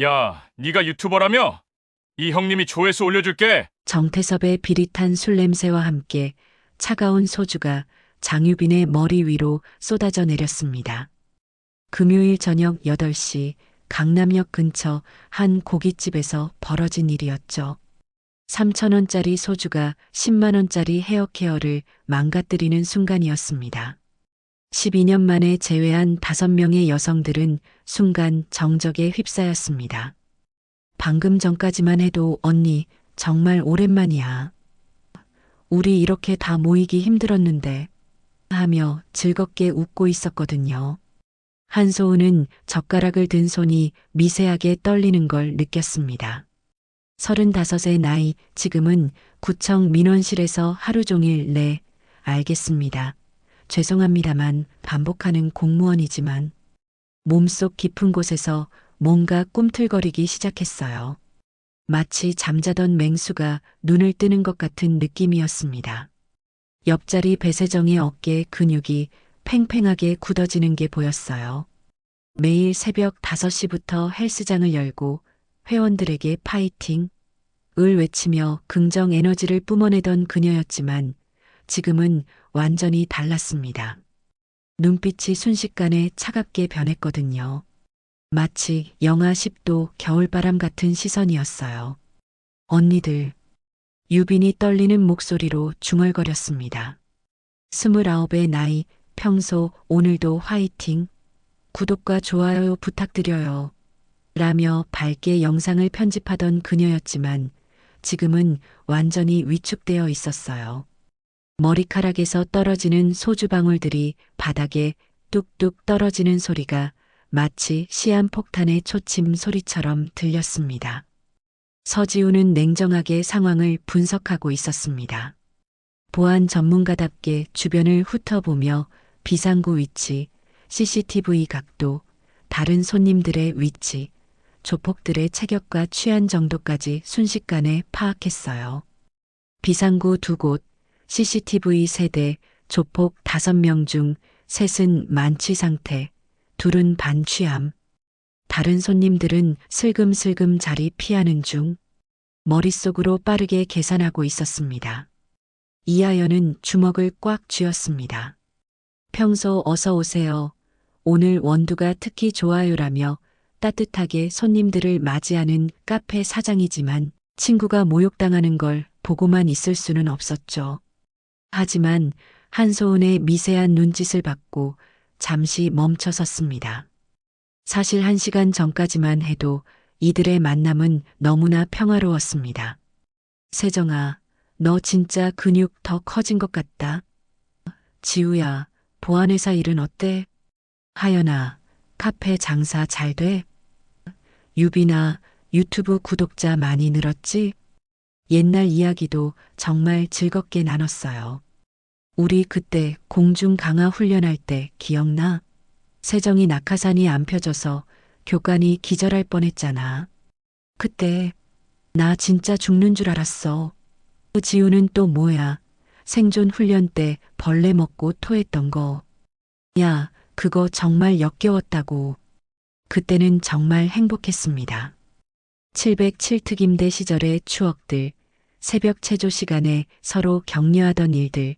야, 네가 유튜버라며? 이 형님이 조회수 올려줄게. 정태섭의 비릿한 술 냄새와 함께 차가운 소주가 장유빈의 머리 위로 쏟아져 내렸습니다. 금요일 저녁 8시 강남역 근처 한 고깃집에서 벌어진 일이었죠. 3,000원짜리 소주가 10만 원짜리 헤어케어를 망가뜨리는 순간이었습니다. 12년 만에 재회한 5명의 여성들은 순간 정적에 휩싸였습니다. 방금 전까지만 해도 언니 정말 오랜만이야. 우리 이렇게 다 모이기 힘들었는데 하며 즐겁게 웃고 있었거든요. 한소은은 젓가락을 든 손이 미세하게 떨리는 걸 느꼈습니다. 35의 나이, 지금은 구청 민원실에서 하루 종일 네, 알겠습니다. 죄송합니다만 반복하는 공무원이지만 몸속 깊은 곳에서 뭔가 꿈틀거리기 시작했어요. 마치 잠자던 맹수가 눈을 뜨는 것 같은 느낌이었습니다. 옆자리 배세정의 어깨 근육이 팽팽하게 굳어지는 게 보였어요. 매일 새벽 5시부터 헬스장을 열고 회원들에게 파이팅! 을 외치며 긍정 에너지를 뿜어내던 그녀였지만 지금은 완전히 달랐습니다. 눈빛이 순식간에 차갑게 변했거든요. 마치 영하 10도 겨울바람 같은 시선이었어요. 언니들, 유빈이 떨리는 목소리로 중얼거렸습니다. 29의 나이, 평소 오늘도 화이팅, 구독과 좋아요 부탁드려요. 라며 밝게 영상을 편집하던 그녀였지만 지금은 완전히 위축되어 있었어요. 머리카락에서 떨어지는 소주방울들이 바닥에 뚝뚝 떨어지는 소리가 마치 시한폭탄의 초침 소리처럼 들렸습니다. 서지우는 냉정하게 상황을 분석하고 있었습니다. 보안 전문가답게 주변을 훑어보며 비상구 위치, CCTV 각도, 다른 손님들의 위치, 조폭들의 체격과 취한 정도까지 순식간에 파악했어요. 비상구 2곳, CCTV 3대, 조폭 5명 중 셋은 만취 상태, 둘은 반취함. 다른 손님들은 슬금슬금 자리 피하는 중 머릿속으로 빠르게 계산하고 있었습니다. 이하연은 주먹을 꽉 쥐었습니다. 평소 어서 오세요. 오늘 원두가 특히 좋아요라며 따뜻하게 손님들을 맞이하는 카페 사장이지만 친구가 모욕당하는 걸 보고만 있을 수는 없었죠. 하지만 한소은의 미세한 눈짓을 받고 잠시 멈춰섰습니다. 사실 1시간 전까지만 해도 이들의 만남은 너무나 평화로웠습니다. 세정아, 너 진짜 근육 더 커진 것 같다. 지우야, 보안회사 일은 어때? 하연아, 카페 장사 잘 돼? 유빈아, 유튜브 구독자 많이 늘었지? 옛날 이야기도 정말 즐겁게 나눴어요. 우리 그때 공중 강화 훈련할 때 기억나? 세정이 낙하산이 안 펴져서 교관이 기절할 뻔했잖아. 그때 나 진짜 죽는 줄 알았어. 지우는 또 뭐야? 생존 훈련 때 벌레 먹고 토했던 거. 야, 그거 정말 역겨웠다고. 그때는 정말 행복했습니다. 707특임대 시절의 추억들, 새벽 체조 시간에 서로 격려하던 일들,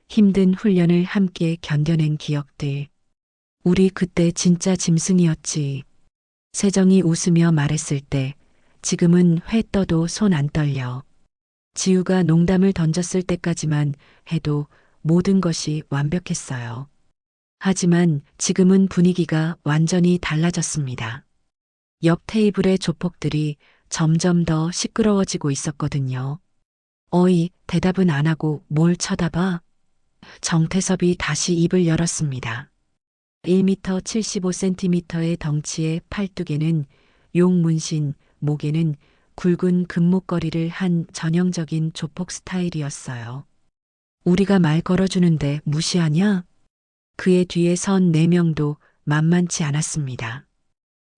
힘든 훈련을 함께 견뎌낸 기억들. 우리 그때 진짜 짐승이었지. 세정이 웃으며 말했을 때 지금은 회 떠도 손 안 떨려. 지우가 농담을 던졌을 때까지만 해도 모든 것이 완벽했어요. 하지만 지금은 분위기가 완전히 달라졌습니다. 옆 테이블의 조폭들이 점점 더 시끄러워지고 있었거든요. 어이, 대답은 안 하고 뭘 쳐다봐? 정태섭이 다시 입을 열었습니다. 1m 75cm의 덩치의 팔뚝에는 용 문신, 목에는 굵은 금목걸이를 한 전형적인 조폭 스타일이었어요. 우리가 말 걸어주는데 무시하냐? 그의 뒤에 선 4명도 만만치 않았습니다.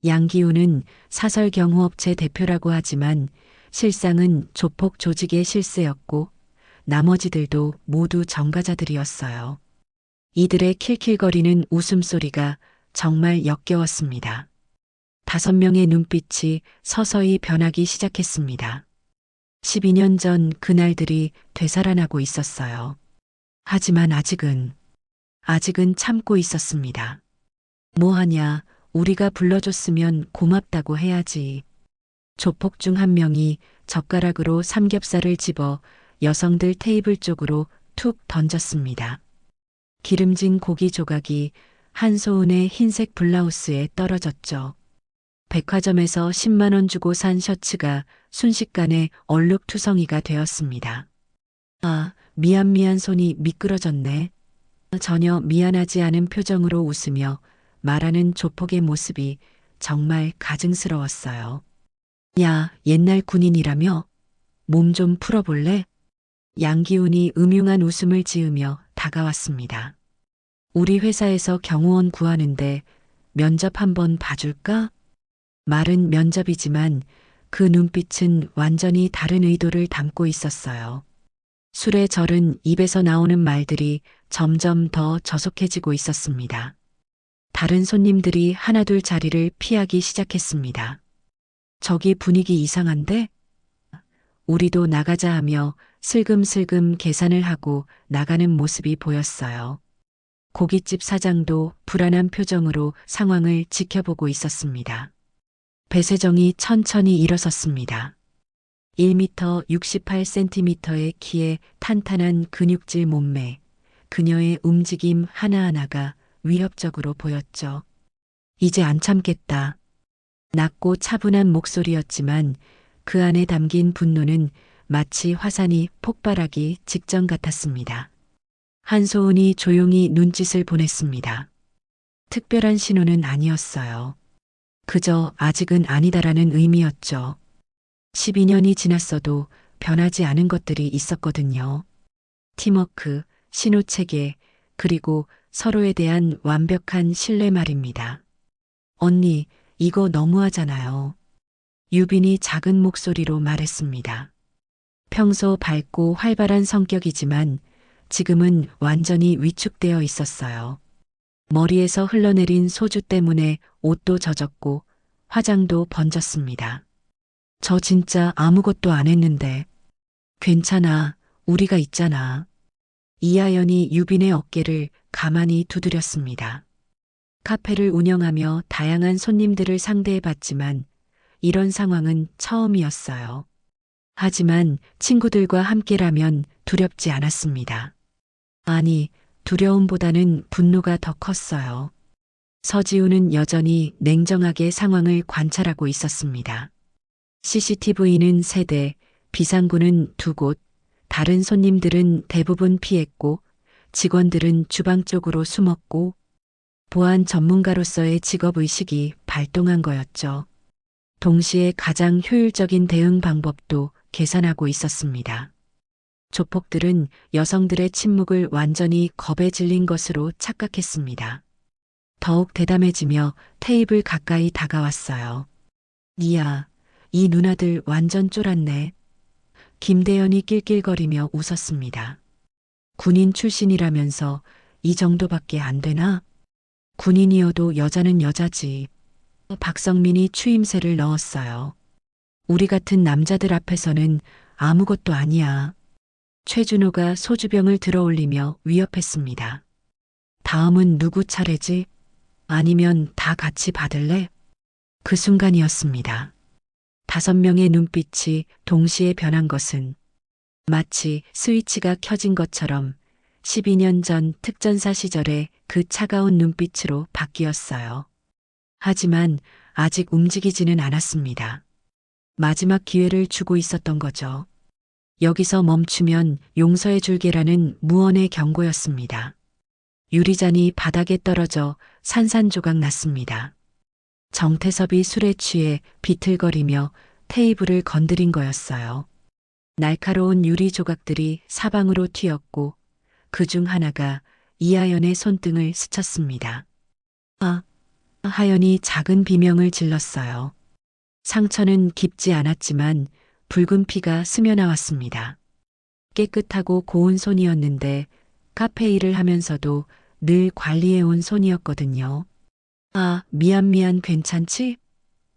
양기훈은 사설경호업체 대표라고 하지만 실상은 조폭 조직의 실세였고 나머지들도 모두 정가자들이었어요. 이들의 킬킬거리는 웃음소리가 정말 역겨웠습니다. 5명의 눈빛이 서서히 변하기 시작했습니다. 12년 전 그날들이 되살아나고 있었어요. 하지만 아직은 참고 있었습니다. 뭐하냐, 우리가 불러줬으면 고맙다고 해야지. 조폭 중 한 명이 젓가락으로 삼겹살을 집어 여성들 테이블 쪽으로 툭 던졌습니다. 기름진 고기 조각이 한소은의 흰색 블라우스에 떨어졌죠. 백화점에서 10만 원 주고 산 셔츠가 순식간에 얼룩투성이가 되었습니다. 아, 미안 손이 미끄러졌네. 전혀 미안하지 않은 표정으로 웃으며 말하는 조폭의 모습이 정말 가증스러웠어요. 야, 옛날 군인이라며? 몸 좀 풀어볼래? 양기훈이 음흉한 웃음을 지으며 다가왔습니다. 우리 회사에서 경호원 구하는데 면접 한번 봐줄까? 말은 면접이지만 그 눈빛은 완전히 다른 의도를 담고 있었어요. 술에 절은 입에서 나오는 말들이 점점 더 저속해지고 있었습니다. 다른 손님들이 하나둘 자리를 피하기 시작했습니다. 저기 분위기 이상한데? 우리도 나가자 하며 슬금슬금 계산을 하고 나가는 모습이 보였어요. 고깃집 사장도 불안한 표정으로 상황을 지켜보고 있었습니다. 배세정이 천천히 일어섰습니다. 1m 68cm의 키에 탄탄한 근육질 몸매, 그녀의 움직임 하나하나가 위협적으로 보였죠. 이제 안 참겠다. 낮고 차분한 목소리였지만 그 안에 담긴 분노는 마치 화산이 폭발하기 직전 같았습니다. 한소은이 조용히 눈짓을 보냈습니다. 특별한 신호는 아니었어요. 그저 아직은 아니다라는 의미였죠. 12년이 지났어도 변하지 않은 것들이 있었거든요. 팀워크, 신호체계, 그리고 서로에 대한 완벽한 신뢰 말입니다. 언니, 이거 너무하잖아요. 유빈이 작은 목소리로 말했습니다. 평소 밝고 활발한 성격이지만 지금은 완전히 위축되어 있었어요. 머리에서 흘러내린 소주 때문에 옷도 젖었고 화장도 번졌습니다. 저 진짜 아무것도 안 했는데. 괜찮아, 우리가 있잖아. 이하연이 유빈의 어깨를 가만히 두드렸습니다. 카페를 운영하며 다양한 손님들을 상대해봤지만 이런 상황은 처음이었어요. 하지만 친구들과 함께라면 두렵지 않았습니다. 아니, 두려움보다는 분노가 더 컸어요. 서지우는 여전히 냉정하게 상황을 관찰하고 있었습니다. CCTV는 3대, 비상구는 2곳, 다른 손님들은 대부분 피했고 직원들은 주방 쪽으로 숨었고 보안 전문가로서의 직업의식이 발동한 거였죠. 동시에 가장 효율적인 대응 방법도 계산하고 있었습니다. 조폭들은 여성들의 침묵을 완전히 겁에 질린 것으로 착각했습니다. 더욱 대담해지며 테이블 가까이 다가왔어요. 이야, 이 누나들 완전 쫄았네. 김대현이 낄낄거리며 웃었습니다. 군인 출신이라면서 이 정도밖에 안 되나? 군인이어도 여자는 여자지. 박성민이 추임새를 넣었어요. 우리 같은 남자들 앞에서는 아무것도 아니야. 최준호가 소주병을 들어올리며 위협했습니다. 다음은 누구 차례지? 아니면 다 같이 받을래? 그 순간이었습니다. 5명의 눈빛이 동시에 변한 것은 마치 스위치가 켜진 것처럼 12년 전 특전사 시절의 그 차가운 눈빛으로 바뀌었어요. 하지만 아직 움직이지는 않았습니다. 마지막 기회를 주고 있었던 거죠. 여기서 멈추면 용서해 줄게라는 무언의 경고였습니다. 유리잔이 바닥에 떨어져 산산조각 났습니다. 정태섭이 술에 취해 비틀거리며 테이블을 건드린 거였어요. 날카로운 유리 조각들이 사방으로 튀었고 그 중 하나가 이하연의 손등을 스쳤습니다. 아, 하연이 작은 비명을 질렀어요. 상처는 깊지 않았지만 붉은 피가 스며나왔습니다. 깨끗하고 고운 손이었는데 카페 일을 하면서도 늘 관리해온 손이었거든요. 아, 미안 괜찮지?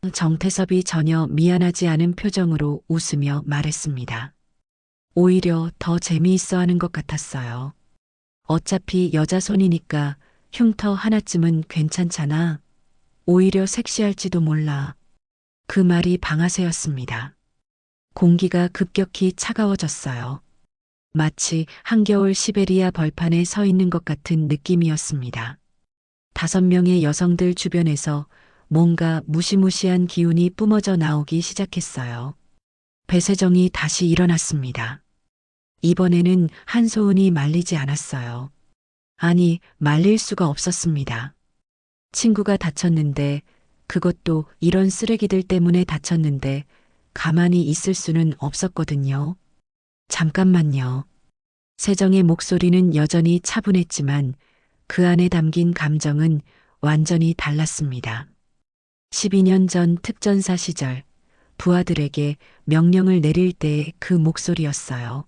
정태섭이 전혀 미안하지 않은 표정으로 웃으며 말했습니다. 오히려 더 재미있어 하는 것 같았어요. 어차피 여자 손이니까 흉터 하나쯤은 괜찮잖아. 오히려 섹시할지도 몰라. 그 말이 방아쇠였습니다. 공기가 급격히 차가워졌어요. 마치 한겨울 시베리아 벌판에 서 있는 것 같은 느낌이었습니다. 5명의 여성들 주변에서 뭔가 무시무시한 기운이 뿜어져 나오기 시작했어요. 배세정이 다시 일어났습니다. 이번에는 한소은이 말리지 않았어요. 아니, 말릴 수가 없었습니다. 친구가 다쳤는데, 그것도 이런 쓰레기들 때문에 다쳤는데, 가만히 있을 수는 없었거든요. 잠깐만요. 세정의 목소리는 여전히 차분했지만 그 안에 담긴 감정은 완전히 달랐습니다. 12년 전 특전사 시절 부하들에게 명령을 내릴 때의 그 목소리였어요.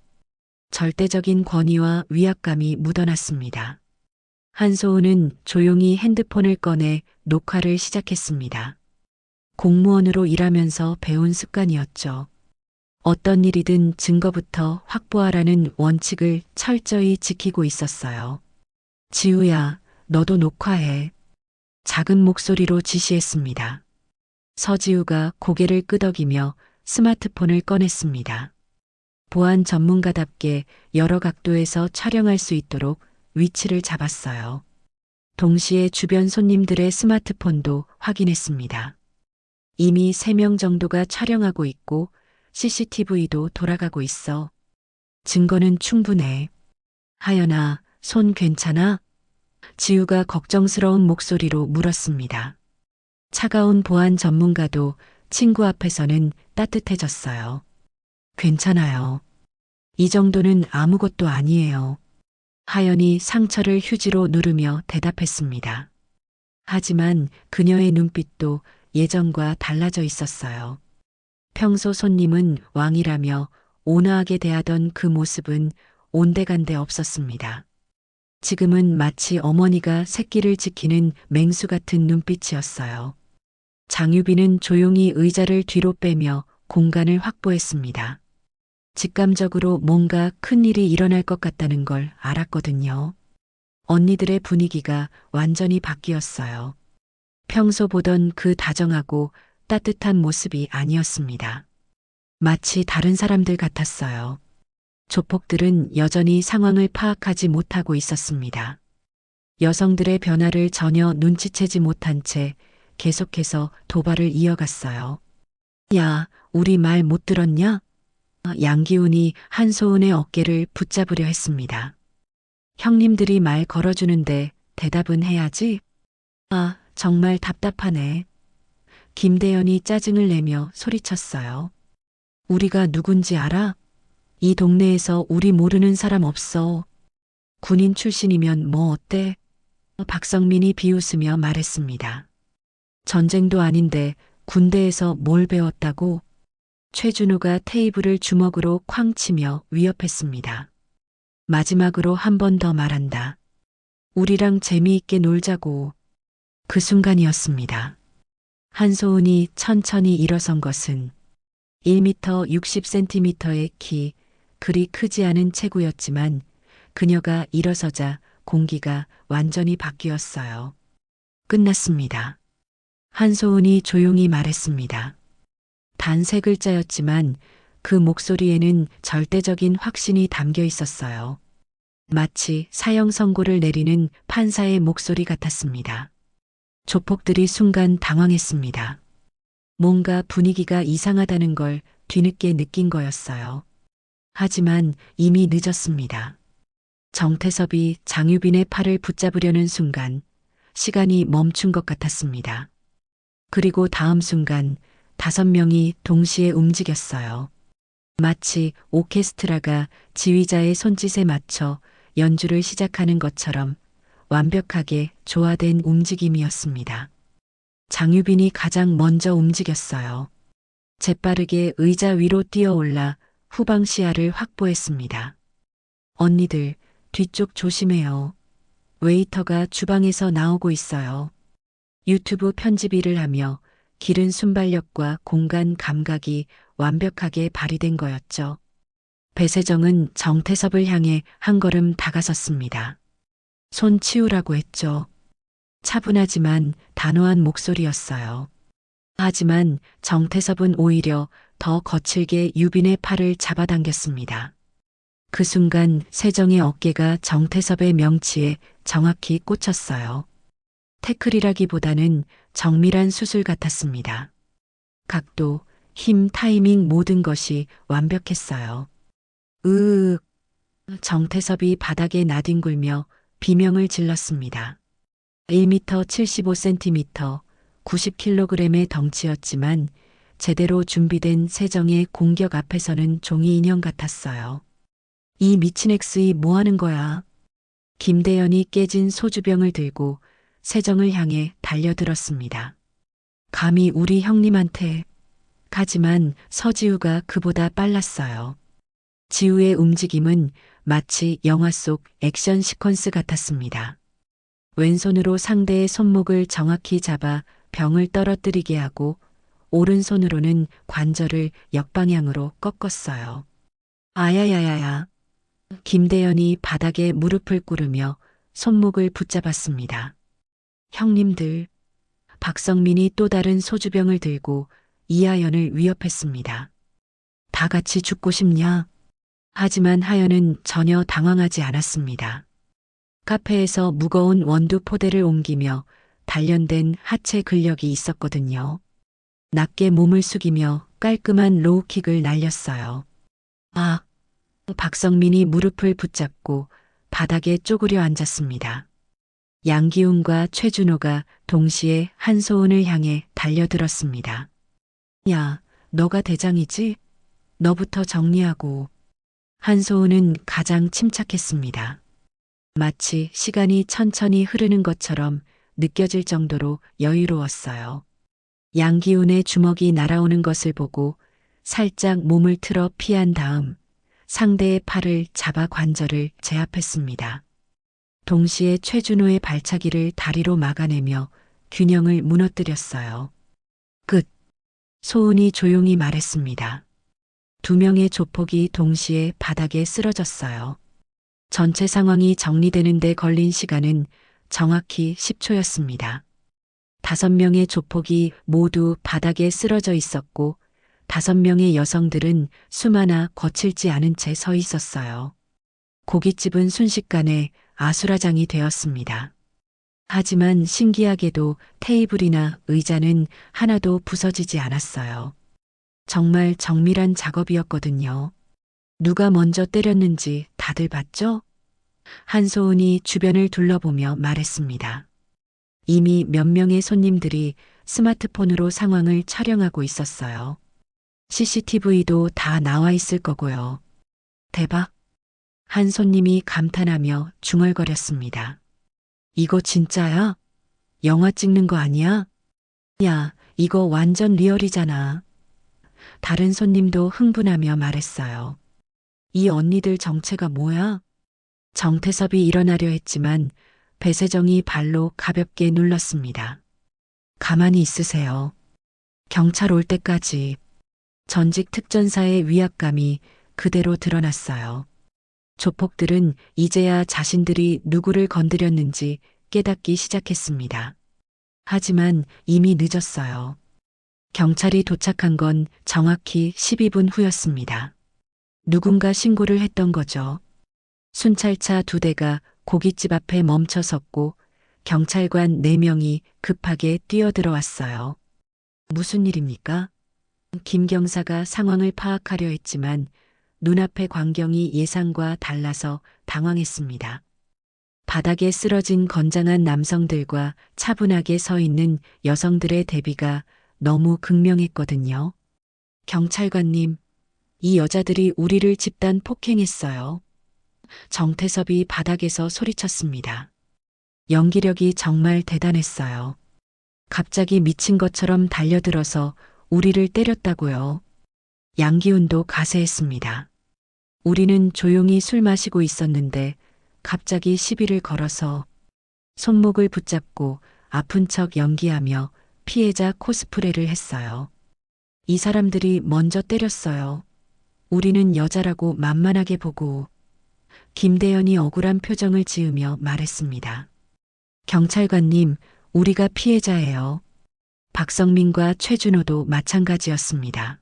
절대적인 권위와 위압감이 묻어났습니다. 한소은은 조용히 핸드폰을 꺼내 녹화를 시작했습니다. 공무원으로 일하면서 배운 습관이었죠. 어떤 일이든 증거부터 확보하라는 원칙을 철저히 지키고 있었어요. 지우야, 너도 녹화해. 작은 목소리로 지시했습니다. 서지우가 고개를 끄덕이며 스마트폰을 꺼냈습니다. 보안 전문가답게 여러 각도에서 촬영할 수 있도록 위치를 잡았어요. 동시에 주변 손님들의 스마트폰도 확인했습니다. 이미 3명 정도가 촬영하고 있고 CCTV도 돌아가고 있어. 증거는 충분해. 하연아, 손 괜찮아? 지우가 걱정스러운 목소리로 물었습니다. 차가운 보안 전문가도 친구 앞에서는 따뜻해졌어요. 괜찮아요. 이 정도는 아무것도 아니에요. 하연이 상처를 휴지로 누르며 대답했습니다. 하지만 그녀의 눈빛도 예전과 달라져 있었어요. 평소 손님은 왕이라며 온화하게 대하던 그 모습은 온데간데 없었습니다. 지금은 마치 어머니가 새끼를 지키는 맹수 같은 눈빛이었어요. 장유빈은 조용히 의자를 뒤로 빼며 공간을 확보했습니다. 직감적으로 뭔가 큰일이 일어날 것 같다는 걸 알았거든요. 언니들의 분위기가 완전히 바뀌었어요. 평소 보던 그 다정하고 따뜻한 모습이 아니었습니다. 마치 다른 사람들 같았어요. 조폭들은 여전히 상황을 파악하지 못하고 있었습니다. 여성들의 변화를 전혀 눈치채지 못한 채 계속해서 도발을 이어갔어요. 야, 우리 말 못 들었냐? 양기훈이 한소은의 어깨를 붙잡으려 했습니다. 형님들이 말 걸어주는데 대답은 해야지? 아, 정말 답답하네. 김대현이 짜증을 내며 소리쳤어요. 우리가 누군지 알아? 이 동네에서 우리 모르는 사람 없어. 군인 출신이면 뭐 어때? 박성민이 비웃으며 말했습니다. 전쟁도 아닌데 군대에서 뭘 배웠다고? 최준호가 테이블을 주먹으로 쾅 치며 위협했습니다. 마지막으로 한 번 더 말한다. 우리랑 재미있게 놀자고. 그 순간이었습니다. 한소은이 천천히 일어선 것은 1m 60cm의 키, 그리 크지 않은 체구였지만 그녀가 일어서자 공기가 완전히 바뀌었어요. 끝났습니다. 한소은이 조용히 말했습니다. 단 3글자였지만 그 목소리에는 절대적인 확신이 담겨 있었어요. 마치 사형 선고를 내리는 판사의 목소리 같았습니다. 조폭들이 순간 당황했습니다. 뭔가 분위기가 이상하다는 걸 뒤늦게 느낀 거였어요. 하지만 이미 늦었습니다. 정태섭이 장유빈의 팔을 붙잡으려는 순간 시간이 멈춘 것 같았습니다. 그리고 다음 순간 5명이 동시에 움직였어요. 마치 오케스트라가 지휘자의 손짓에 맞춰 연주를 시작하는 것처럼 완벽하게 조화된 움직임이었습니다. 장유빈이 가장 먼저 움직였어요. 재빠르게 의자 위로 뛰어올라 후방 시야를 확보했습니다. 언니들, 뒤쪽 조심해요. 웨이터가 주방에서 나오고 있어요. 유튜브 편집 일을 하며 기른 순발력과 공간 감각이 완벽하게 발휘된 거였죠. 배세정은 정태섭을 향해 한 걸음 다가섰습니다. 손 치우라고 했죠. 차분하지만 단호한 목소리였어요. 하지만 정태섭은 오히려 더 거칠게 유빈의 팔을 잡아당겼습니다. 그 순간 세정의 어깨가 정태섭의 명치에 정확히 꽂혔어요. 태클이라기보다는 정밀한 수술 같았습니다. 각도, 힘, 타이밍 모든 것이 완벽했어요. 으윽. 정태섭이 바닥에 나뒹굴며 비명을 질렀습니다. 1m 75cm, 90kg의 덩치였지만 제대로 준비된 세정의 공격 앞에서는 종이 인형 같았어요. 이 미친 엑스이 뭐 하는 거야? 김대현이 깨진 소주병을 들고 세정을 향해 달려들었습니다. 감히 우리 형님한테. 하지만 서지우가 그보다 빨랐어요. 지우의 움직임은 마치 영화 속 액션 시퀀스 같았습니다. 왼손으로 상대의 손목을 정확히 잡아 병을 떨어뜨리게 하고 오른손으로는 관절을 역방향으로 꺾었어요. 아야야야야. 김대현이 바닥에 무릎을 꿇으며 손목을 붙잡았습니다. 형님들. 박성민이 또 다른 소주병을 들고 이하연을 위협했습니다. 다 같이 죽고 싶냐? 하지만 하연은 전혀 당황하지 않았습니다. 카페에서 무거운 원두 포대를 옮기며 단련된 하체 근력이 있었거든요. 낮게 몸을 숙이며 깔끔한 로우킥을 날렸어요. 아! 박성민이 무릎을 붙잡고 바닥에 쪼그려 앉았습니다. 양기훈과 최준호가 동시에 한소은을 향해 달려들었습니다. 야, 너가 대장이지? 너부터 정리하고. 한소은은 가장 침착했습니다. 마치 시간이 천천히 흐르는 것처럼 느껴질 정도로 여유로웠어요. 양기훈의 주먹이 날아오는 것을 보고 살짝 몸을 틀어 피한 다음 상대의 팔을 잡아 관절을 제압했습니다. 동시에 최준호의 발차기를 다리로 막아내며 균형을 무너뜨렸어요. 끝. 소은이 조용히 말했습니다. 두 명의 조폭이 동시에 바닥에 쓰러졌어요. 전체 상황이 정리되는 데 걸린 시간은 정확히 10초였습니다. 5명의 조폭이 모두 바닥에 쓰러져 있었고 5명의 여성들은 숨 하나 거칠지 않은 채 서 있었어요. 고깃집은 순식간에 아수라장이 되었습니다. 하지만 신기하게도 테이블이나 의자는 하나도 부서지지 않았어요. 정말 정밀한 작업이었거든요. 누가 먼저 때렸는지 다들 봤죠? 한소은이 주변을 둘러보며 말했습니다. 이미 몇 명의 손님들이 스마트폰으로 상황을 촬영하고 있었어요. CCTV도 다 나와 있을 거고요. 대박! 한 손님이 감탄하며 중얼거렸습니다. 이거 진짜야? 영화 찍는 거 아니야? 야, 이거 완전 리얼이잖아. 다른 손님도 흥분하며 말했어요. 이 언니들 정체가 뭐야? 정태섭이 일어나려 했지만 배세정이 발로 가볍게 눌렀습니다. 가만히 있으세요. 경찰 올 때까지. 전직 특전사의 위압감이 그대로 드러났어요. 조폭들은 이제야 자신들이 누구를 건드렸는지 깨닫기 시작했습니다. 하지만 이미 늦었어요. 경찰이 도착한 건 정확히 12분 후였습니다. 누군가 신고를 했던 거죠. 순찰차 2대가 고깃집 앞에 멈춰 섰고 경찰관 4명이 급하게 뛰어들어왔어요. 무슨 일입니까? 김 경사가 상황을 파악하려 했지만 눈앞의 광경이 예상과 달라서 당황했습니다. 바닥에 쓰러진 건장한 남성들과 차분하게 서 있는 여성들의 대비가 너무 극명했거든요. 경찰관님, 이 여자들이 우리를 집단 폭행했어요. 정태섭이 바닥에서 소리쳤습니다. 연기력이 정말 대단했어요. 갑자기 미친 것처럼 달려들어서 우리를 때렸다고요. 양기훈도 가세했습니다. 우리는 조용히 술 마시고 있었는데 갑자기 시비를 걸어서 손목을 붙잡고 아픈 척 연기하며 피해자 코스프레를 했어요. 이 사람들이 먼저 때렸어요. 우리는 여자라고 만만하게 보고 김대현이 억울한 표정을 지으며 말했습니다. 경찰관님, 우리가 피해자예요. 박성민과 최준호도 마찬가지였습니다.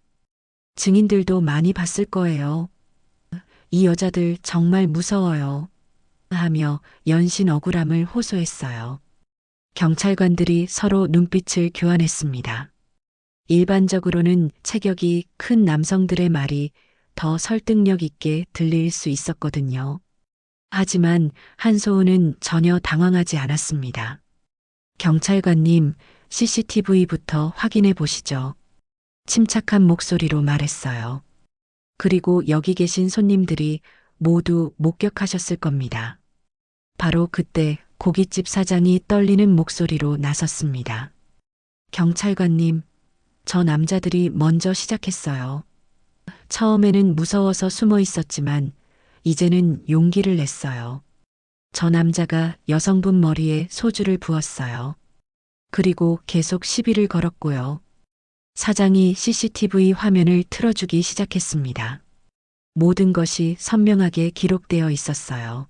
증인들도 많이 봤을 거예요. 이 여자들 정말 무서워요. 하며 연신 억울함을 호소했어요. 경찰관들이 서로 눈빛을 교환했습니다. 일반적으로는 체격이 큰 남성들의 말이 더 설득력 있게 들릴 수 있었거든요. 하지만 한소은은 전혀 당황하지 않았습니다. 경찰관님, CCTV부터 확인해 보시죠. 침착한 목소리로 말했어요. 그리고 여기 계신 손님들이 모두 목격하셨을 겁니다. 바로 그때 고깃집 사장이 떨리는 목소리로 나섰습니다. 경찰관님, 저 남자들이 먼저 시작했어요. 처음에는 무서워서 숨어 있었지만 이제는 용기를 냈어요. 저 남자가 여성분 머리에 소주를 부었어요. 그리고 계속 시비를 걸었고요. 사장이 CCTV 화면을 틀어주기 시작했습니다. 모든 것이 선명하게 기록되어 있었어요.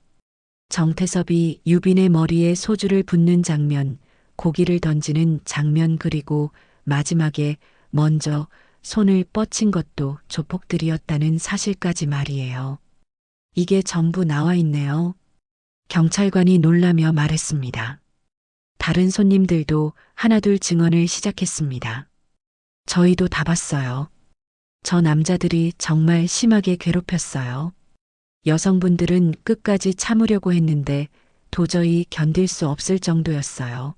정태섭이 유빈의 머리에 소주를 붓는 장면, 고기를 던지는 장면 그리고 마지막에 먼저 손을 뻗친 것도 조폭들이었다는 사실까지 말이에요. 이게 전부 나와 있네요. 경찰관이 놀라며 말했습니다. 다른 손님들도 하나둘 증언을 시작했습니다. 저희도 다 봤어요. 저 남자들이 정말 심하게 괴롭혔어요. 여성분들은 끝까지 참으려고 했는데 도저히 견딜 수 없을 정도였어요.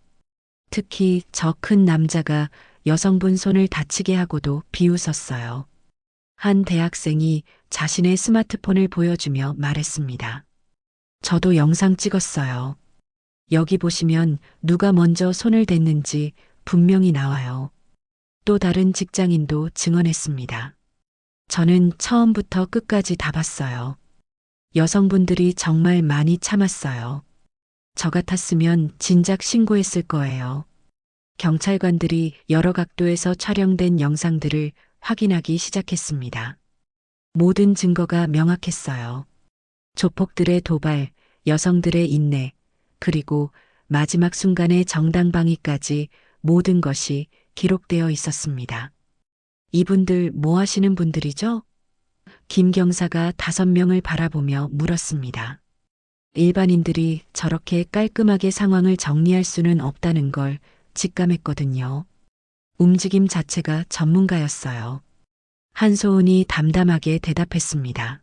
특히 저 큰 남자가 여성분 손을 다치게 하고도 비웃었어요. 한 대학생이 자신의 스마트폰을 보여주며 말했습니다. 저도 영상 찍었어요. 여기 보시면 누가 먼저 손을 댔는지 분명히 나와요. 또 다른 직장인도 증언했습니다. 저는 처음부터 끝까지 다 봤어요. 여성분들이 정말 많이 참았어요. 저 같았으면 진작 신고했을 거예요. 경찰관들이 여러 각도에서 촬영된 영상들을 확인하기 시작했습니다. 모든 증거가 명확했어요. 조폭들의 도발, 여성들의 인내, 그리고 마지막 순간의 정당방위까지 모든 것이 기록되어 있었습니다. 이분들 뭐 하시는 분들이죠? 김 경사가 5명을 바라보며 물었습니다. 일반인들이 저렇게 깔끔하게 상황을 정리할 수는 없다는 걸 직감했거든요. 움직임 자체가 전문가였어요. 한소은이 담담하게 대답했습니다.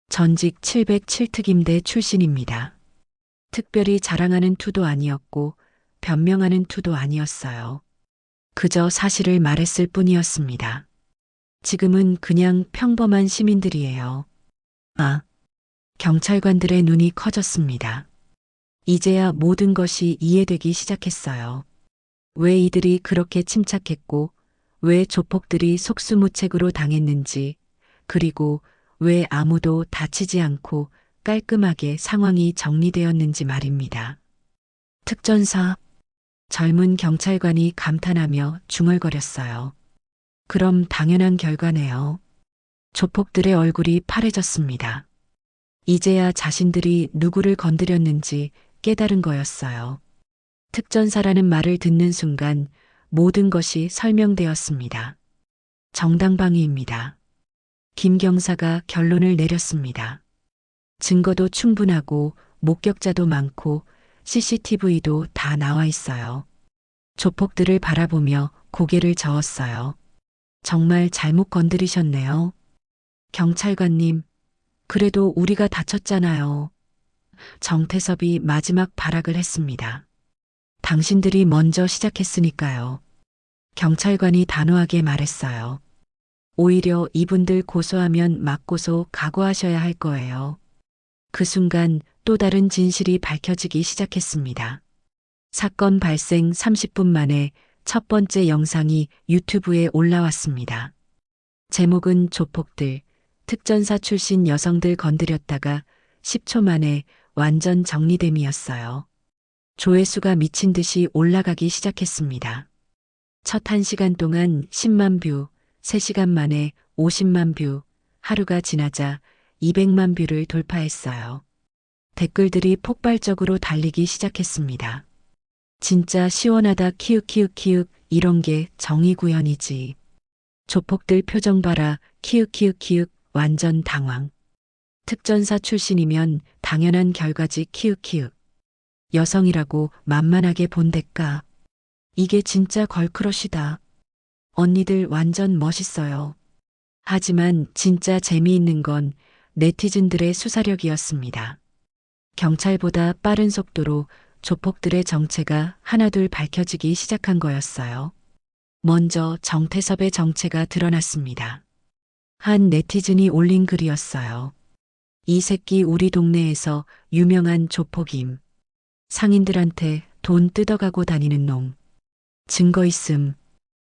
전직 707특임대 출신입니다. 특별히 자랑하는 투도 아니었고 변명하는 투도 아니었어요. 그저 사실을 말했을 뿐이었습니다. 지금은 그냥 평범한 시민들이에요. 아, 경찰관들의 눈이 커졌습니다. 이제야 모든 것이 이해되기 시작했어요. 왜 이들이 그렇게 침착했고, 왜 조폭들이 속수무책으로 당했는지, 그리고 왜 아무도 다치지 않고 깔끔하게 상황이 정리되었는지 말입니다. 특전사, 젊은 경찰관이 감탄하며 중얼거렸어요. 그럼 당연한 결과네요. 조폭들의 얼굴이 파래졌습니다. 이제야 자신들이 누구를 건드렸는지 깨달은 거였어요. 특전사라는 말을 듣는 순간 모든 것이 설명되었습니다. 정당방위입니다. 김 경사가 결론을 내렸습니다. 증거도 충분하고 목격자도 많고 CCTV도 다 나와 있어요. 조폭들을 바라보며 고개를 저었어요. 정말 잘못 건드리셨네요. 경찰관님, 그래도 우리가 다쳤잖아요. 정태섭이 마지막 발악을 했습니다. 당신들이 먼저 시작했으니까요. 경찰관이 단호하게 말했어요. 오히려 이분들 고소하면 맞고소 각오하셔야 할 거예요. 그 순간 또 다른 진실이 밝혀지기 시작했습니다. 사건 발생 30분 만에 첫 번째 영상이 유튜브에 올라왔습니다. 제목은 조폭들, 특전사 출신 여성들 건드렸다가 10초 만에 완전 정리됨이었어요. 조회수가 미친 듯이 올라가기 시작했습니다. 첫 1시간 동안 10만 뷰, 3시간 만에 50만 뷰, 하루가 지나자 200만 뷰를 돌파했어요. 댓글들이 폭발적으로 달리기 시작했습니다. 진짜 시원하다 키읔키읔키읔 이런 게 정의구현이지. 조폭들 표정 봐라 키읔키읔키읔 완전 당황. 특전사 출신이면 당연한 결과지 키읔키읔. 여성이라고 만만하게 본 대가. 이게 진짜 걸크러쉬다. 언니들 완전 멋있어요. 하지만 진짜 재미있는 건 네티즌들의 수사력이었습니다. 경찰보다 빠른 속도로 조폭들의 정체가 하나둘 밝혀지기 시작한 거였어요. 먼저 정태섭의 정체가 드러났습니다. 한 네티즌이 올린 글이었어요. 이 새끼 우리 동네에서 유명한 조폭임. 상인들한테 돈 뜯어가고 다니는 놈. 증거 있음.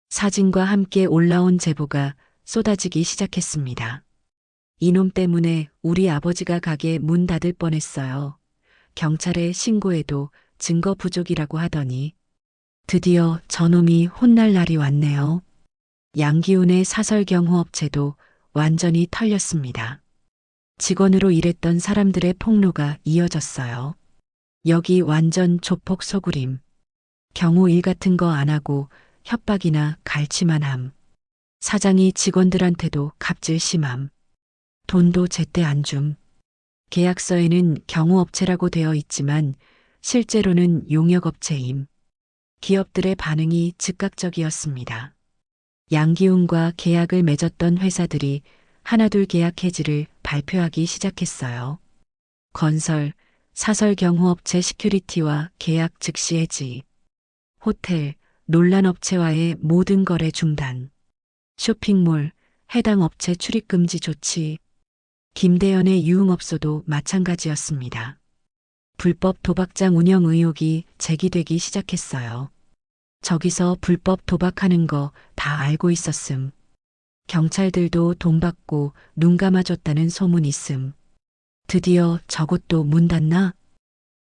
사진과 함께 올라온 제보가 쏟아지기 시작했습니다. 이놈 때문에 우리 아버지가 가게 문 닫을 뻔했어요. 경찰에 신고해도 증거 부족이라고 하더니 드디어 저놈이 혼날 날이 왔네요. 양기훈의 사설경호업체도 완전히 털렸습니다. 직원으로 일했던 사람들의 폭로가 이어졌어요. 여기 완전 조폭 소굴임. 경호 일 같은 거 안 하고 협박이나 갈취만 함. 사장이 직원들한테도 갑질 심함. 돈도 제때 안 줌. 계약서에는 경호업체라고 되어 있지만 실제로는 용역업체임. 기업들의 반응이 즉각적이었습니다. 양기훈과 계약을 맺었던 회사들이 하나둘 계약 해지를 발표하기 시작했어요. 건설, 사설경호업체 시큐리티와 계약 즉시 해지. 호텔, 논란업체와의 모든 거래 중단. 쇼핑몰, 해당 업체 출입금지 조치. 김대현의 유흥업소도 마찬가지였습니다. 불법 도박장 운영 의혹이 제기되기 시작했어요. 저기서 불법 도박하는 거 다 알고 있었음. 경찰들도 돈 받고 눈 감아줬다는 소문 있음. 드디어 저곳도 문 닫나?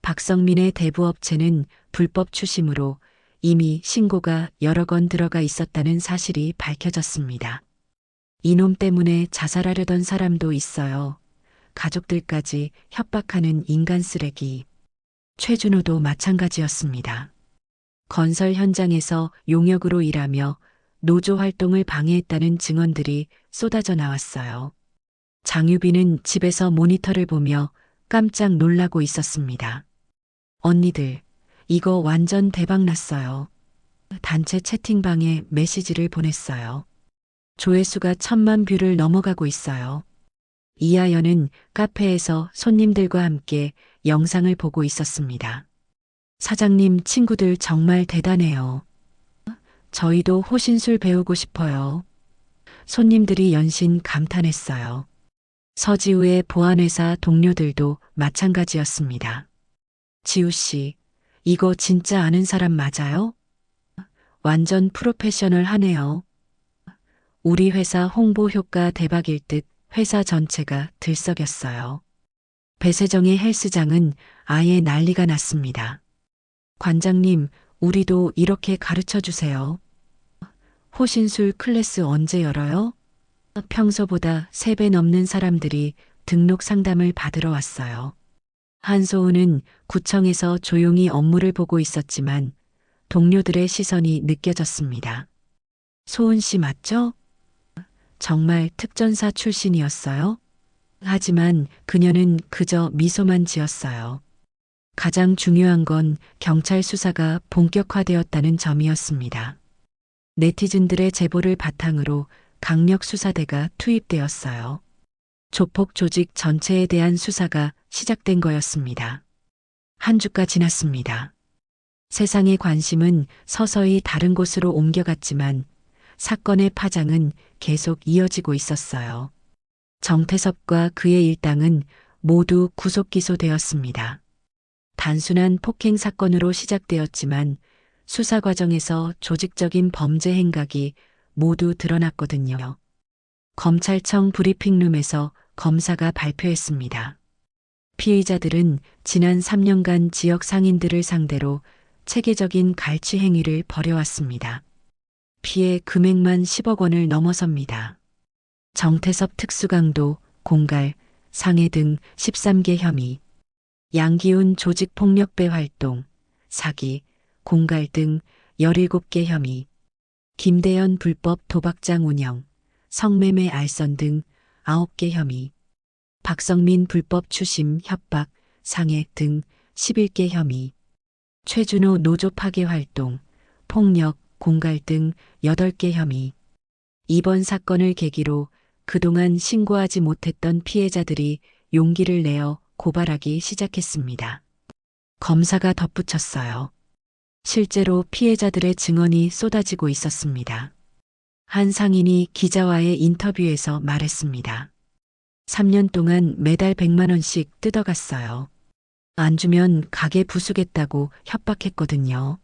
박성민의 대부업체는 불법 추심으로 이미 신고가 여러 건 들어가 있었다는 사실이 밝혀졌습니다. 이놈 때문에 자살하려던 사람도 있어요. 가족들까지 협박하는 인간 쓰레기. 최준호도 마찬가지였습니다. 건설 현장에서 용역으로 일하며 노조 활동을 방해했다는 증언들이 쏟아져 나왔어요. 장유빈은 집에서 모니터를 보며 깜짝 놀라고 있었습니다. 언니들, 이거 완전 대박 났어요. 단체 채팅방에 메시지를 보냈어요. 조회수가 1000만 뷰를 넘어가고 있어요. 이하연은 카페에서 손님들과 함께 영상을 보고 있었습니다. 사장님 친구들 정말 대단해요. 저희도 호신술 배우고 싶어요. 손님들이 연신 감탄했어요. 서지우의 보안회사 동료들도 마찬가지였습니다. 지우 씨, 이거 진짜 아는 사람 맞아요? 완전 프로페셔널하네요. 우리 회사 홍보 효과 대박일 듯 회사 전체가 들썩였어요. 배세정의 헬스장은 아예 난리가 났습니다. 관장님, 우리도 이렇게 가르쳐 주세요. 호신술 클래스 언제 열어요? 평소보다 3배 넘는 사람들이 등록 상담을 받으러 왔어요. 한소우는 구청에서 조용히 업무를 보고 있었지만 동료들의 시선이 느껴졌습니다. 소은 씨 맞죠? 정말 특전사 출신이었어요? 하지만 그녀는 그저 미소만 지었어요. 가장 중요한 건 경찰 수사가 본격화되었다는 점이었습니다. 네티즌들의 제보를 바탕으로 강력 수사대가 투입되었어요. 조폭 조직 전체에 대한 수사가 시작된 거였습니다. 한 주가 지났습니다. 세상의 관심은 서서히 다른 곳으로 옮겨갔지만 사건의 파장은 계속 이어지고 있었어요. 정태섭과 그의 일당은 모두 구속 기소되었습니다. 단순한 폭행 사건으로 시작되었지만 수사 과정에서 조직적인 범죄 행각이 모두 드러났거든요. 검찰청 브리핑룸에서 검사가 발표했습니다. 피의자들은 지난 3년간 지역 상인들을 상대로 체계적인 갈취 행위를 벌여왔습니다. 피해 금액만 10억 원을 넘어섭니다. 정태섭 특수강도, 공갈, 상해 등 13개 혐의, 양기훈 조직폭력배 활동, 사기, 공갈 등 17개 혐의, 김대현 불법 도박장 운영, 성매매 알선 등 9개 혐의, 박성민 불법 추심 협박, 상해 등 11개 혐의, 최준호 노조 파괴 활동, 폭력, 공갈 등 8개 혐의. 이번 사건을 계기로 그동안 신고하지 못했던 피해자들이 용기를 내어 고발하기 시작했습니다. 검사가 덧붙였어요. 실제로 피해자들의 증언이 쏟아지고 있었습니다. 한 상인이 기자와의 인터뷰에서 말했습니다. 3년 동안 매달 100만 원씩 뜯어갔어요. 안 주면 가게 부수겠다고 협박했거든요.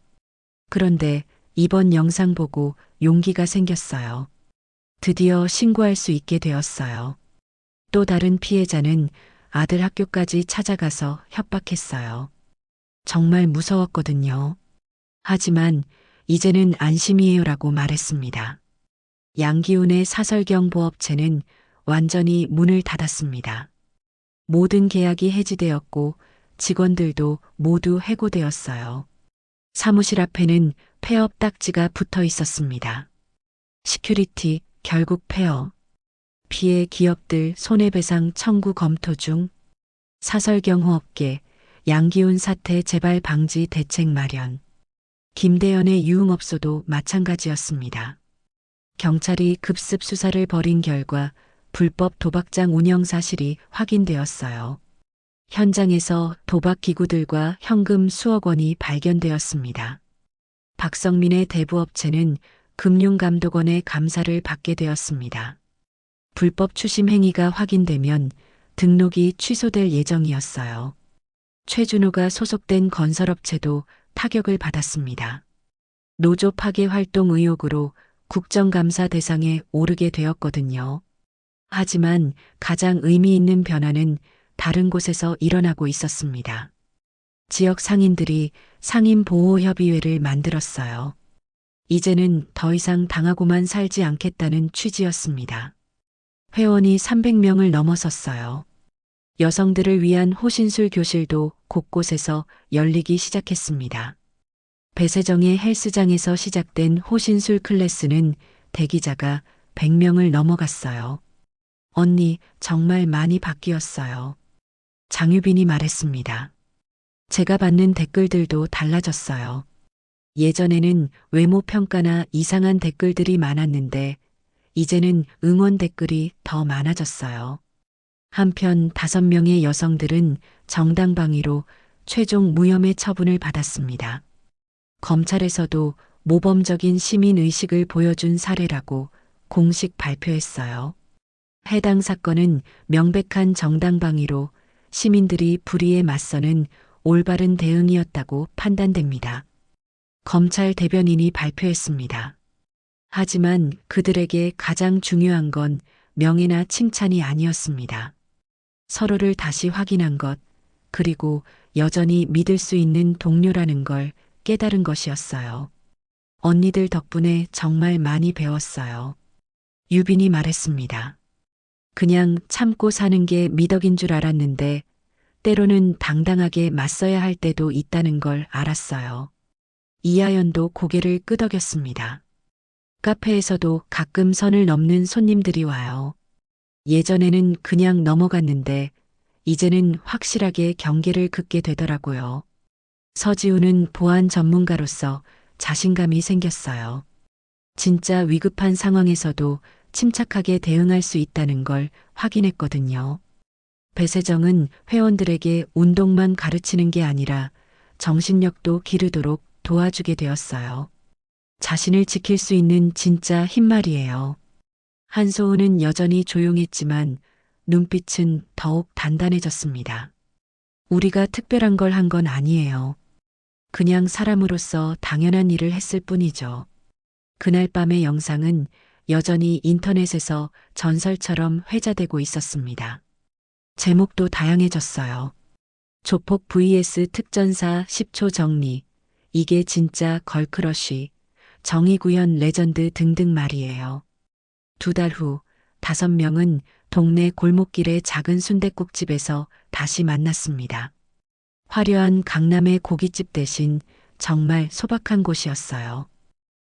그런데 이번 영상 보고 용기가 생겼어요. 드디어 신고할 수 있게 되었어요. 또 다른 피해자는 아들 학교까지 찾아가서 협박했어요. 정말 무서웠거든요. 하지만 이제는 안심이에요라고 말했습니다. 양기훈의 사설경 보업체는 완전히 문을 닫았습니다. 모든 계약이 해지되었고 직원들도 모두 해고되었어요. 사무실 앞에는 폐업 딱지가 붙어 있었습니다. 시큐리티 결국 폐업. 피해 기업들 손해배상 청구 검토 중. 사설경호업계 양기훈 사태 재발 방지 대책 마련. 김대현의 유흥업소도 마찬가지였습니다. 경찰이 급습 수사를 벌인 결과 불법 도박장 운영 사실이 확인되었어요. 현장에서 도박 기구들과 현금 수억 원이 발견되었습니다. 박성민의 대부업체는 금융감독원의 감사를 받게 되었습니다. 불법 추심 행위가 확인되면 등록이 취소될 예정이었어요. 최준호가 소속된 건설업체도 타격을 받았습니다. 노조 파괴 활동 의혹으로 국정감사 대상에 오르게 되었거든요. 하지만 가장 의미 있는 변화는 다른 곳에서 일어나고 있었습니다. 지역 상인들이 상인보호협의회를 만들었어요. 이제는 더 이상 당하고만 살지 않겠다는 취지였습니다. 회원이 300명을 넘어섰어요. 여성들을 위한 호신술 교실도 곳곳에서 열리기 시작했습니다. 배세정의 헬스장에서 시작된 호신술 클래스는 대기자가 100명을 넘어갔어요. 언니, 정말 많이 바뀌었어요. 장유빈이 말했습니다. 제가 받는 댓글들도 달라졌어요. 예전에는 외모 평가나 이상한 댓글들이 많았는데 이제는 응원 댓글이 더 많아졌어요. 한편 5명의 여성들은 정당방위로 최종 무혐의 처분을 받았습니다. 검찰에서도 모범적인 시민의식을 보여준 사례라고 공식 발표했어요. 해당 사건은 명백한 정당방위로 시민들이 불의에 맞서는 올바른 대응이었다고 판단됩니다. 검찰 대변인이 발표했습니다. 하지만 그들에게 가장 중요한 건 명예나 칭찬이 아니었습니다. 서로를 다시 확인한 것, 그리고 여전히 믿을 수 있는 동료라는 걸 깨달은 것이었어요. 언니들 덕분에 정말 많이 배웠어요. 유빈이 말했습니다. 그냥 참고 사는 게 미덕인 줄 알았는데 때로는 당당하게 맞서야 할 때도 있다는 걸 알았어요. 이하연도 고개를 끄덕였습니다. 카페에서도 가끔 선을 넘는 손님들이 와요. 예전에는 그냥 넘어갔는데 이제는 확실하게 경계를 긋게 되더라고요. 서지우는 보안 전문가로서 자신감이 생겼어요. 진짜 위급한 상황에서도 침착하게 대응할 수 있다는 걸 확인했거든요. 배세정은 회원들에게 운동만 가르치는 게 아니라 정신력도 기르도록 도와주게 되었어요. 자신을 지킬 수 있는 진짜 힘말이에요. 한소은은 여전히 조용했지만 눈빛은 더욱 단단해졌습니다. 우리가 특별한 걸 한 건 아니에요. 그냥 사람으로서 당연한 일을 했을 뿐이죠. 그날 밤의 영상은 여전히 인터넷에서 전설처럼 회자되고 있었습니다. 제목도 다양해졌어요. 조폭 vs 특전사 10초 정리. 이게 진짜 걸크러쉬. 정의구현 레전드 등등 말이에요. 2달 후 5명은 동네 골목길의 작은 순댓국집에서 다시 만났습니다. 화려한 강남의 고깃집 대신 정말 소박한 곳이었어요.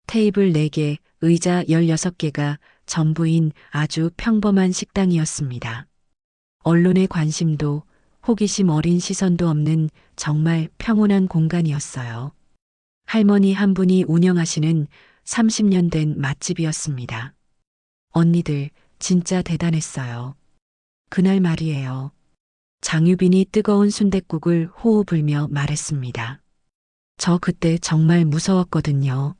테이블 4개, 의자 16개가 전부인 아주 평범한 식당이었습니다. 언론의 관심도 호기심 어린 시선도 없는 정말 평온한 공간이었어요. 할머니 한 분이 운영하시는 30년 된 맛집이었습니다. 언니들 진짜 대단했어요. 그날 말이에요. 장유빈이 뜨거운 순댓국을 호호 불며 말했습니다. 저 그때 정말 무서웠거든요.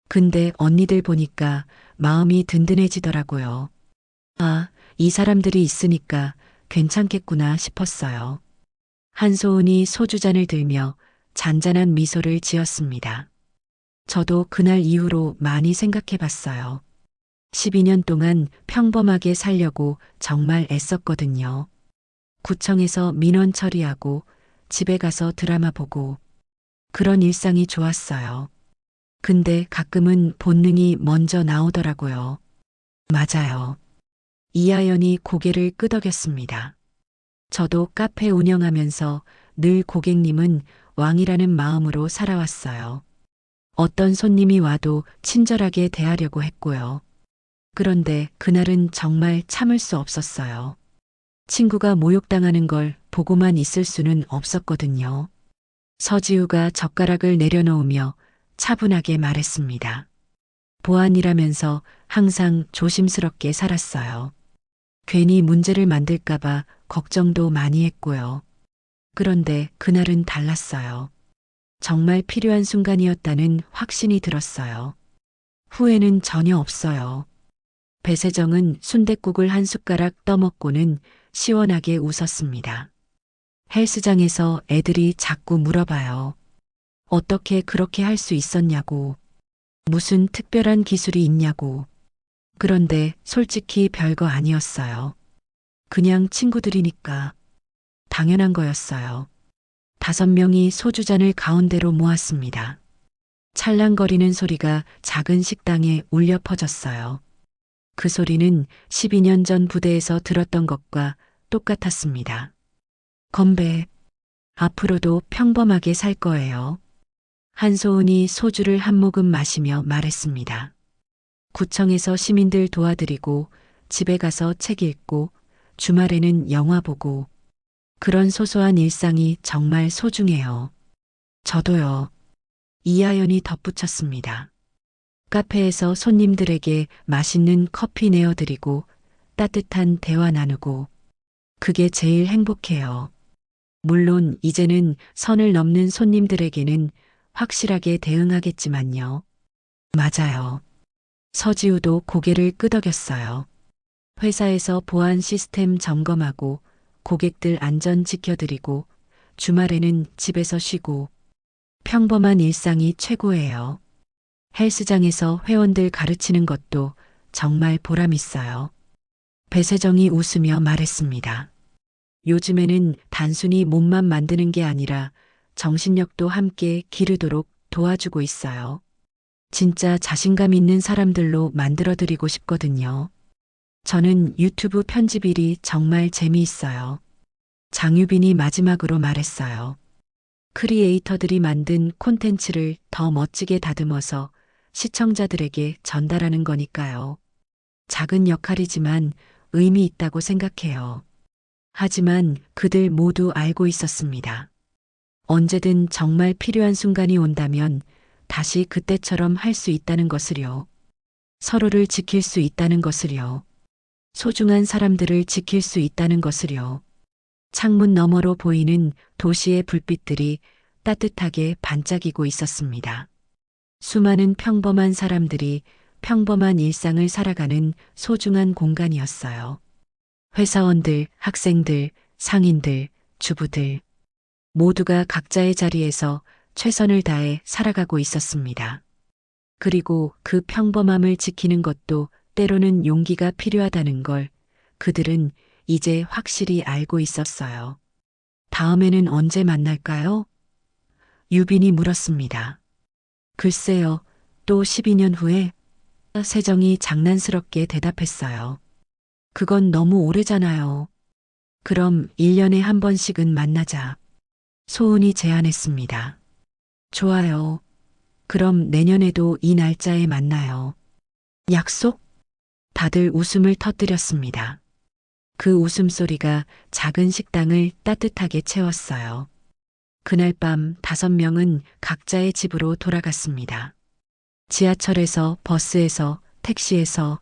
근데 언니들 보니까 마음이 든든해지더라고요. 아, 이 사람들이 있으니까 괜찮겠구나 싶었어요. 한소은이 소주잔을 들며 잔잔한 미소를 지었습니다. 저도 그날 이후로 많이 생각해 봤어요. 12년 동안 평범하게 살려고 정말 애썼거든요. 구청에서 민원 처리하고 집에 가서 드라마 보고 그런 일상이 좋았어요. 근데 가끔은 본능이 먼저 나오더라고요. 맞아요. 이하연이 고개를 끄덕였습니다. 저도 카페 운영하면서 늘 고객님은 왕이라는 마음으로 살아왔어요. 어떤 손님이 와도 친절하게 대하려고 했고요. 그런데 그날은 정말 참을 수 없었어요. 친구가 모욕당하는 걸 보고만 있을 수는 없었거든요. 서지우가 젓가락을 내려놓으며 차분하게 말했습니다. 보안이라면서 항상 조심스럽게 살았어요. 괜히 문제를 만들까봐 걱정도 많이 했고요. 그런데 그날은 달랐어요. 정말 필요한 순간이었다는 확신이 들었어요. 후회는 전혀 없어요. 배세정은 순댓국을 한 숟가락 떠먹고는 시원하게 웃었습니다. 헬스장에서 애들이 자꾸 물어봐요. 어떻게 그렇게 할 수 있었냐고. 무슨 특별한 기술이 있냐고. 그런데 솔직히 별거 아니었어요. 그냥 친구들이니까. 당연한 거였어요. 5명이 소주잔을 가운데로 모았습니다. 찰랑거리는 소리가 작은 식당에 울려 퍼졌어요. 그 소리는 12년 전 부대에서 들었던 것과 똑같았습니다. 건배. 앞으로도 평범하게 살 거예요. 한소은이 소주를 한 모금 마시며 말했습니다. 구청에서 시민들 도와드리고 집에 가서 책 읽고 주말에는 영화 보고 그런 소소한 일상이 정말 소중해요. 저도요. 이하연이 덧붙였습니다. 카페에서 손님들에게 맛있는 커피 내어드리고 따뜻한 대화 나누고 그게 제일 행복해요. 물론 이제는 선을 넘는 손님들에게는 확실하게 대응하겠지만요. 맞아요. 서지우도 고개를 끄덕였어요. 회사에서 보안 시스템 점검하고 고객들 안전 지켜드리고 주말에는 집에서 쉬고 평범한 일상이 최고예요. 헬스장에서 회원들 가르치는 것도 정말 보람 있어요. 배세정이 웃으며 말했습니다. 요즘에는 단순히 몸만 만드는 게 아니라 정신력도 함께 기르도록 도와주고 있어요. 진짜 자신감 있는 사람들로 만들어드리고 싶거든요. 저는 유튜브 편집일이 정말 재미있어요. 장유빈이 마지막으로 말했어요. 크리에이터들이 만든 콘텐츠를 더 멋지게 다듬어서 시청자들에게 전달하는 거니까요. 작은 역할이지만 의미 있다고 생각해요. 하지만 그들 모두 알고 있었습니다. 언제든 정말 필요한 순간이 온다면 다시 그때처럼 할 수 있다는 것을요. 서로를 지킬 수 있다는 것을요. 소중한 사람들을 지킬 수 있다는 것을요. 창문 너머로 보이는 도시의 불빛들이 따뜻하게 반짝이고 있었습니다. 수많은 평범한 사람들이 평범한 일상을 살아가는 소중한 공간이었어요. 회사원들, 학생들, 상인들, 주부들 모두가 각자의 자리에서 최선을 다해 살아가고 있었습니다. 그리고 그 평범함을 지키는 것도 때로는 용기가 필요하다는 걸 그들은 이제 확실히 알고 있었어요. 다음에는 언제 만날까요? 유빈이 물었습니다. 글쎄요, 또 12년 후에 세정이 장난스럽게 대답했어요. 그건 너무 오래잖아요. 그럼 1년에 한 번씩은 만나자. 소은이 제안했습니다. 좋아요. 그럼 내년에도 이 날짜에 만나요. 약속? 다들 웃음을 터뜨렸습니다. 그 웃음소리가 작은 식당을 따뜻하게 채웠어요. 그날 밤 5명은 각자의 집으로 돌아갔습니다. 지하철에서, 버스에서, 택시에서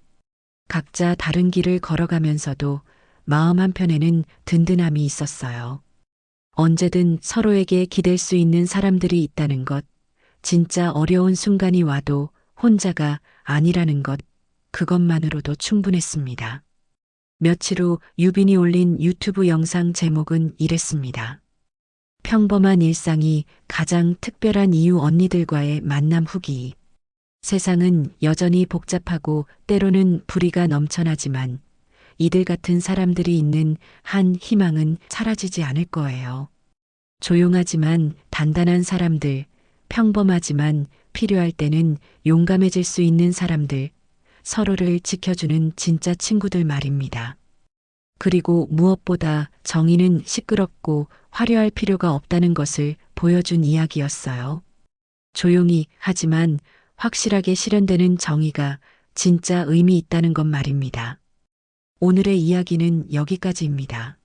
각자 다른 길을 걸어가면서도 마음 한편에는 든든함이 있었어요. 언제든 서로에게 기댈 수 있는 사람들이 있다는 것, 진짜 어려운 순간이 와도 혼자가 아니라는 것, 그것만으로도 충분했습니다. 며칠 후 유빈이 올린 유튜브 영상 제목은 이랬습니다. 평범한 일상이 가장 특별한 이유 언니들과의 만남 후기. 세상은 여전히 복잡하고 때로는 불의가 넘쳐나지만 이들 같은 사람들이 있는 한 희망은 사라지지 않을 거예요. 조용하지만 단단한 사람들, 평범하지만 필요할 때는 용감해질 수 있는 사람들, 서로를 지켜주는 진짜 친구들 말입니다. 그리고 무엇보다 정의는 시끄럽고 화려할 필요가 없다는 것을 보여준 이야기였어요. 조용히 하지만 확실하게 실현되는 정의가 진짜 의미 있다는 것 말입니다. 오늘의 이야기는 여기까지입니다.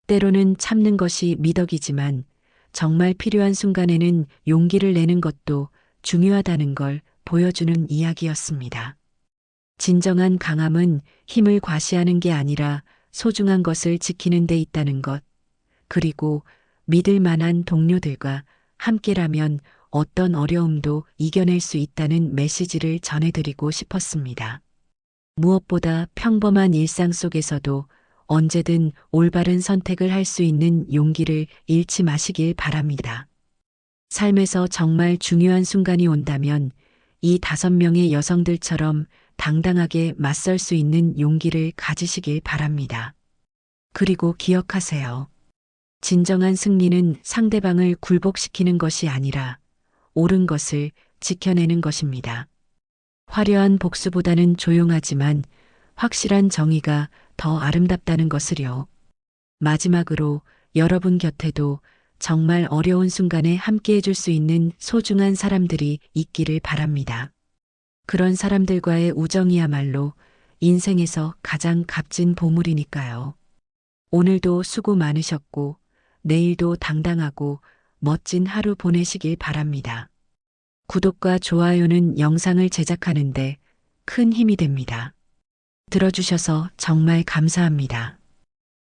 때로는 참는 것이 미덕이지만 정말 필요한 순간에는 용기를 내는 것도 중요하다는 걸 보여주는 이야기였습니다. 진정한 강함은 힘을 과시하는 게 아니라 소중한 것을 지키는 데 있다는 것, 그리고 믿을 만한 동료들과 함께라면 어떤 어려움도 이겨낼 수 있다는 메시지를 전해드리고 싶었습니다. 무엇보다 평범한 일상 속에서도 언제든 올바른 선택을 할 수 있는 용기를 잃지 마시길 바랍니다. 삶에서 정말 중요한 순간이 온다면 이 5명의 여성들처럼 당당하게 맞설 수 있는 용기를 가지시길 바랍니다. 그리고 기억하세요. 진정한 승리는 상대방을 굴복시키는 것이 아니라 옳은 것을 지켜내는 것입니다. 화려한 복수보다는 조용하지만 확실한 정의가 더 아름답다는 것을요. 마지막으로 여러분 곁에도 정말 어려운 순간에 함께해 줄 수 있는 소중한 사람들이 있기를 바랍니다. 그런 사람들과의 우정이야말로 인생에서 가장 값진 보물이니까요. 오늘도 수고 많으셨고 내일도 당당하고 멋진 하루 보내시길 바랍니다. 구독과 좋아요는 영상을 제작하는데 큰 힘이 됩니다. 들어주셔서 정말 감사합니다.